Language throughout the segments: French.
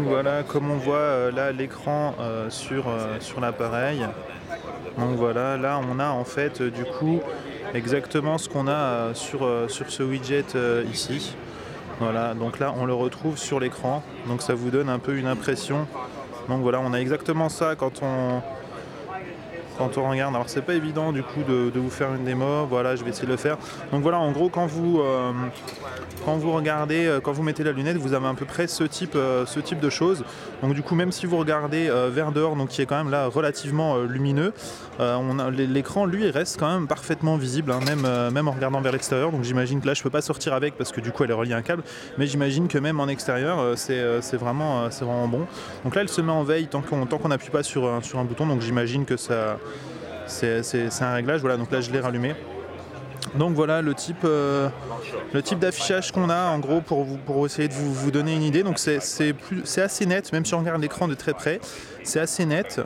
Donc voilà, comme on voit là l'écran sur l'appareil. Donc voilà, là on a en fait du coup exactement ce qu'on a sur ce widget ici. Voilà, donc là on le retrouve sur l'écran, donc ça vous donne un peu une impression. Donc voilà, on a exactement ça quand on regarde. Alors c'est pas évident du coup de vous faire une démo, voilà je vais essayer de le faire. Donc voilà, en gros quand vous regardez, quand vous mettez la lunette, vous avez à peu près ce type de choses. Donc du coup, même si vous regardez vers dehors, donc qui est quand même là relativement lumineux, l'écran lui reste quand même parfaitement visible, hein, même en regardant vers l'extérieur. Donc j'imagine que là je peux pas sortir avec parce que du coup elle est reliée à un câble, mais j'imagine que même en extérieur c'est vraiment bon. Donc là elle se met en veille tant qu'on n'appuie pas sur un bouton, donc j'imagine que ça c'est un réglage. Voilà, donc là je l'ai rallumé. Donc voilà le type d'affichage qu'on a en gros pour essayer de vous donner une idée. Donc c'est assez net, même si on regarde l'écran de très près, c'est assez net.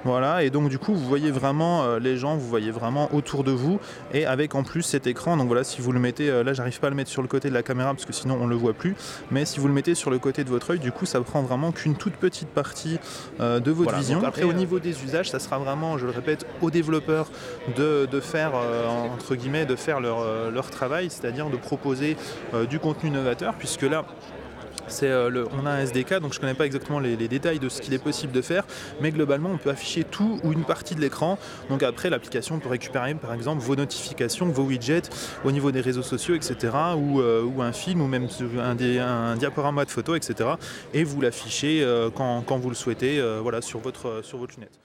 Voilà, et donc du coup vous voyez vraiment les gens, vous voyez vraiment autour de vous, et avec en plus cet écran. Donc voilà, si vous le mettez, là j'arrive pas à le mettre sur le côté de la caméra parce que sinon on le voit plus, mais si vous le mettez sur le côté de votre œil, du coup ça prend vraiment qu'une toute petite partie de votre vision. Donc après au niveau des usages, ça sera vraiment, je le répète, aux développeurs de faire entre guillemets de faire leur travail, c'est-à-dire de proposer du contenu novateur, puisque là on a un SDK, donc je ne connais pas exactement les détails de ce qu'il est possible de faire, mais globalement on peut afficher tout ou une partie de l'écran. Donc après l'application peut récupérer par exemple vos notifications, vos widgets au niveau des réseaux sociaux, etc. ou un film ou même un diaporama de photos, etc. Et vous l'affichez quand vous le souhaitez, voilà, sur votre lunette.